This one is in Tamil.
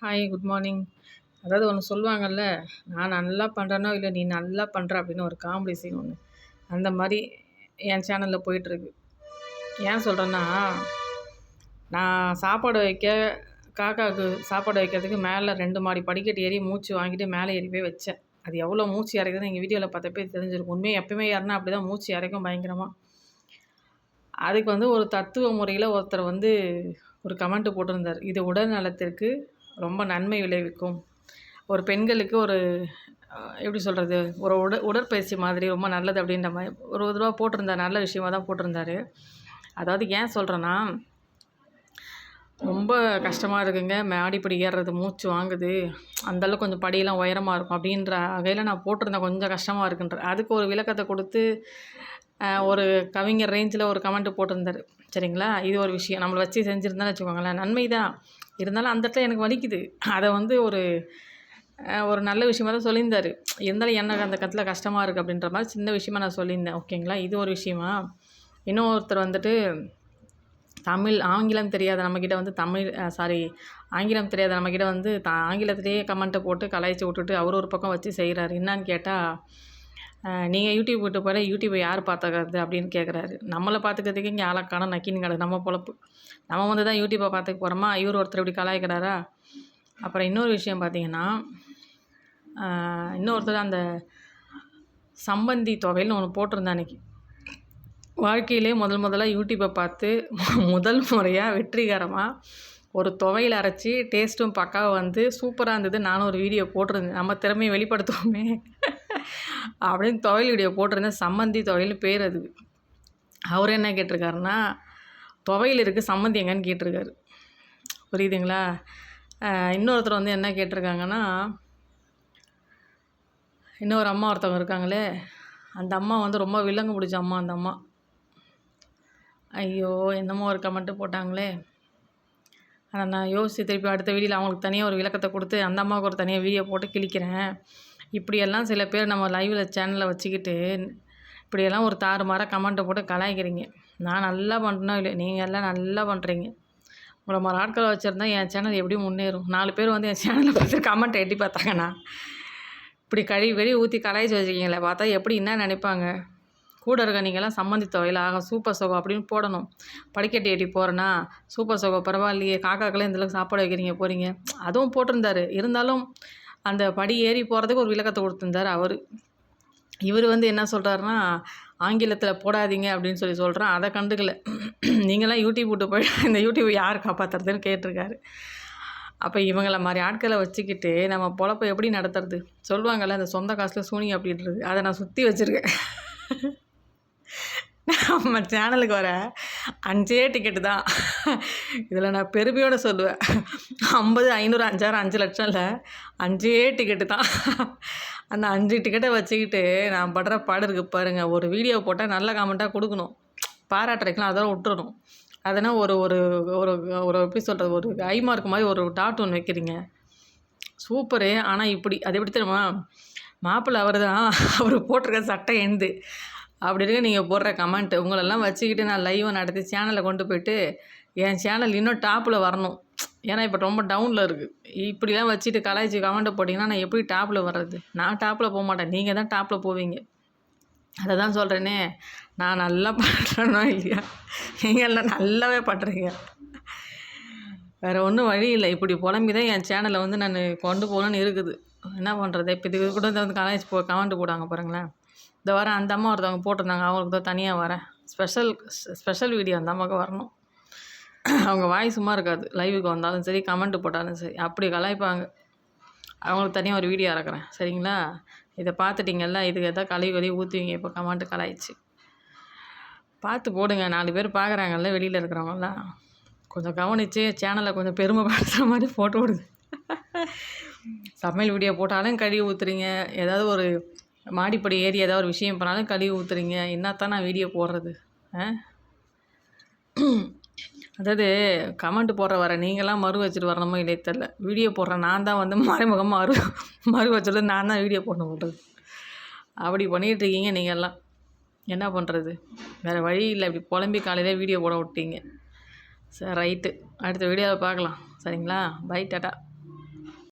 Hi, good morning. அதாவது ஒன்று சொல்லுவாங்கல்ல, நான் நல்லா பண்ணுறேனோ இல்லை நீ நல்லா பண்ணுற அப்படின்னு ஒரு காமெடி சீன் ஒன்று. அந்த மாதிரி என் சேனலில் போயிட்டுருக்கு. ஏன் சொல்கிறேன்னா, நான் சாப்பாடு வைக்க காக்காவுக்கு சாப்பாடு வைக்கிறதுக்கு மேலே 2 மாடி படிக்கட்டு ஏறி மூச்சு வாங்கிட்டு மேலே ஏறி போய் வச்சேன். அது எவ்வளோ மூச்சு இறைக்குதுன்னு எங்கள் வீடியோவில் பார்த்தப்பே தெரிஞ்சிருக்கும். உண்மையாக எப்பயுமே யாருன்னா அப்படி தான் மூச்சு இறைக்கும் பயங்கரமாக. அதுக்கு ஒரு தத்துவ முறையில் ஒருத்தர் ஒரு கமெண்ட் போட்டிருந்தார். இது உடல் நலத்திற்கு ரொம்ப நன்மை விளைவிக்கும். ஒரு பெண்களுக்கு ஒரு எப்படி சொல்கிறது, ஒரு உடற்பயிற்சி மாதிரி ரொம்ப நல்லது அப்படின்ற மாதிரி ஒரு தடவை போட்டிருந்தார். நல்ல விஷயமாக தான் போட்டிருந்தார். அதாவது ஏன் சொல்கிறேன்னா, ரொம்ப கஷ்டமாக இருக்குங்க, மாடிப்படி ஏறுறது மூச்சு வாங்குது, அந்தளவுக்கு கொஞ்சம் படியெல்லாம் உயரமாக இருக்கும் அப்படின்ற வகையில் நான் போட்டிருந்தேன். கொஞ்சம் கஷ்டமாக இருக்குன்ற அதுக்கு ஒரு விளக்கத்தை கொடுத்து ஒரு கவிஞர் ரேஞ்சில் ஒரு கமெண்ட் போட்டிருந்தார். சரிங்களா, இது ஒரு விஷயம் நம்மளை வச்சு செஞ்சுருந்தான்னு வச்சுக்கோங்களேன், நன்மை தான். இருந்தாலும் அந்த இடத்துல எனக்கு வலிக்குது. அதை ஒரு நல்ல விஷயமா தான் சொல்லியிருந்தார். இருந்தாலும் எனக்கு அந்த இடத்துல கஷ்டமாக இருக்குது அப்படின்ற மாதிரி சின்ன விஷயமா நான் சொல்லியிருந்தேன். ஓகேங்களா, இது ஒரு விஷயமா. இன்னொருத்தர் ஆங்கிலம் தெரியாத நம்மக்கிட்ட ஆங்கிலம் தெரியாத நம்மக்கிட்ட ஆங்கிலத்திலேயே கமெண்ட்டை போட்டு கலாய்ச்சி விட்டுட்டு அவர் ஒரு பக்கம் வச்சு செய்கிறாரு. என்னான்னு கேட்டால், நீங்கள் யூடியூப் விட்டு போல யூடியூப்பை யார் பார்த்துக்கிறது அப்படின்னு கேட்குறாரு. நம்மளை பார்த்துக்கிறதுக்கு இங்கே ஆளக்கான நக்கின்னு கிடக்கு நம்ம பொழப்பு. நம்ம தான் யூடியூப்பை பார்த்துக்க போகிறோமா, இவர் ஒருத்தர் இப்படி கலாய்க்கிறாரா. அப்புறம் இன்னொரு விஷயம் பார்த்தீங்கன்னா, இன்னொருத்தர் அந்த சம்பந்தி தொகைன்னு ஒன்று போட்டிருந்தேன் அன்றைக்கி. வாழ்க்கையிலே முதலாக யூடியூப்பை பார்த்து முதல் முறையாக வெற்றிகரமாக ஒரு துவையில் அரைச்சி டேஸ்ட்டும் பக்காவாக சூப்பராக இருந்தது. நானும் ஒரு வீடியோ போட்டிருந்தேன், நம்ம திறமையை வெளிப்படுத்துவோமே அப்படின்னு துவையல் வீடியோ போட்டிருந்தேன். சம்மந்தி துவையல் பேர் அது. அவர் என்ன கேட்டிருக்காருன்னா, துவையல் இருக்குது சம்மந்தி எங்கன்னு கேட்டிருக்காரு. புரியுதுங்களா. இன்னொருத்தர் என்ன கேட்டிருக்காங்கன்னா, இன்னொரு அம்மா ஒருத்தவங்க இருக்காங்களே, அந்த அம்மா ரொம்ப வில்லங்கு பிடிச்ச அம்மா. அந்த அம்மா ஐயோ என்னமோ ஒரு கமெண்ட்டு போட்டாங்களே, ஆனால் நான் யோசித்து திருப்பி அடுத்த வீடியோவில் அவங்களுக்கு தனியாக ஒரு விளக்கத்தை கொடுத்து அந்த அம்மாவுக்கு ஒரு தனியாக வீடியோ போட்டு கிழிக்கிறேன். இப்படியெல்லாம் சில பேர் நம்ம லைவில் சேனலில் வச்சுக்கிட்டு இப்படியெல்லாம் ஒரு தாறுமாறாக கமெண்ட்டை போட்டு கலாய்க்கிறீங்க. நான் நல்லா பண்ணுறேனோ இல்லை, நீங்கள் எல்லாம் நல்லா பண்ணுறீங்க. உங்களை மாதிரி ஆட்களை வச்சுருந்தா என் சேனல் எப்படி முன்னேறும்? 4 பேர் என் சேனலை பார்த்து கமெண்ட்டை எட்டி பார்த்தாங்கண்ணா, இப்படி வெளியே ஊற்றி கலாய்ச்சி வச்சுருக்கீங்களே, பார்த்தா எப்படி என்ன நினைப்பாங்க? கூட இருக்க நீங்கள்லாம் சம்மந்தி துவையல் ஆக சூப்பர் சோகோ அப்படின்னு போடணும். படிக்கட்டு ஏட்டி போகிறேன்னா சூப்பர் சோகோ பரவாயில்லையே, காக்காக்கெல்லாம் இந்தளவுக்கு சாப்பாடு வைக்கிறீங்க போகிறீங்க, அதுவும் போட்டிருந்தாரு. இருந்தாலும் அந்த படி ஏறி போகிறதுக்கு ஒரு விளக்கத்தை கொடுத்துருந்தார் அவர். இவர் என்ன சொல்கிறாருன்னா, ஆங்கிலத்தில் போடாதீங்க அப்படின்னு சொல்கிறேன், அதை கண்டுக்கல. நீங்களாம் யூடியூப் விட்டு போய் இந்த யூடியூப் யார் காப்பாற்றுறதுன்னு கேட்டிருக்காரு. அப்போ இவங்களை மாதிரி ஆட்களை வச்சுக்கிட்டு நம்ம பொழப்பை எப்படி நடத்துறது? சொல்லுவாங்கள்ல, அந்த சொந்த காசில் சூனியம் அப்படின்றது, அதை நான் சுற்றி வச்சுருக்கேன். நம்ம சேனலுக்கு வர 5 டிக்கெட்டு தான். இதில் நான் பெருமையோடு சொல்லுவேன், 50, 500, 5000, 5 லட்சம் இல்லை, 5 டிக்கெட்டு தான். அந்த 5 டிக்கெட்டை வச்சுக்கிட்டு நான் படுற பாடு இருக்குது பாருங்கள். ஒரு வீடியோ போட்டால் நல்ல கமெண்ட்டாக கொடுக்கணும், பாராட்டுறதுக்கெலாம் அதெல்லாம் விட்டுறணும். அதனால் ஒரு ஒரு ஒரு ஒரு எப்படி சொல்கிறது, ஒரு ஐ மார்க் மாதிரி ஒரு டாட் ஒன்று வைக்கிறீங்க, சூப்பரு. ஆனால் இப்படி அது எப்படி தெரியுமா, மாப்பிள்ளை அவர் தான், அவர் போட்டிருக்க சட்டை எந்து அப்படி இருக்க நீங்கள் போடுற கமெண்ட்டு உங்களெல்லாம் வச்சுக்கிட்டு நான் லைவை நடத்தி சேனலை கொண்டு போய்ட்டு என் சேனல் இன்னும் டாப்பில் வரணும். ஏன்னா இப்போ ரொம்ப டவுனில் இருக்குது. இப்படிலாம் வச்சுட்டு கலாய்ச்சி கமெண்ட்டை போட்டிங்கன்னா நான் எப்படி டாப்பில் வர்றது? நான் டாப்பில் போக மாட்டேன், நீங்கள் தான் டாப்பில் போவீங்க. அதை தான் சொல்கிறேனே, நான் நல்லா பண்ணுறேனோ இல்லையா, நீங்கள் எல்லாம் நல்லாவே பண்ணுறீங்க. வேறு ஒன்றும் வழி இல்லை, இப்படி புலம்பி தான் என் சேனலை நான் கொண்டு போகணுன்னு இருக்குது. என்ன பண்ணுறது? இப்போ இதுக்கு கூட கலாய்ச்சி கமெண்ட் போடுவாங்க பாருங்களேன். இந்த வாரம் அந்த அம்மா ஒருத்தவங்க போட்டிருந்தாங்க, அவங்களுக்கு தான் தனியாக வரேன், ஸ்பெஷல் வீடியோ அந்த அம்மாவுக்கு வரணும். அவங்க வாய் சும்மா இருக்காது, லைவுக்கு வந்தாலும் சரி கமெண்ட் போட்டாலும் சரி அப்படி கலாய்ப்பாங்க. அவங்களுக்கு தனியாக ஒரு வீடியோ இறக்குறேன், சரிங்களா? இதை பார்த்துட்டிங்கல்ல, இதுக்கு எதாவது கழுவி ஊற்றுவீங்க இப்போ கமெண்ட்டு கலாய்ச்சி. பார்த்து போடுங்க, 4 பேர் பார்க்குறாங்கல்ல வெளியில் இருக்கிறவங்களாம், கொஞ்சம் கவனித்து சேனலை கொஞ்சம் பெருமைப்படுத்துகிற மாதிரி போட்டு விடுங்க. சமையல் வீடியோ போட்டாலும் கழுவி ஊற்றுறீங்க, ஏதாவது ஒரு மாடிப்படி ஏறி ஏதாவது ஒரு விஷயம் பண்ணாலும் கழுவி ஊற்றுறீங்க, என்னத்தான் நான் வீடியோ போடுறது? அதாவது கமெண்ட் போடுற வர நீங்களாம் மறு வச்சுட்டு வரணுமோ இல்லையே தெரில, வீடியோ போடுறேன் நான் தான் மறைமுகமாக மறு வச்சுட்டு நான் தான் வீடியோ போடணும் போடுறது. அப்படி பண்ணிகிட்ருக்கீங்க நீங்கள்லாம், என்ன பண்ணுறது? வேறு வழி இல்லை, இப்படி புலம்பி காலையில் வீடியோ போட விட்டீங்க. சரி ரைட்டு, அடுத்த வீடியோவில் பார்க்கலாம், சரிங்களா? Bye, tata.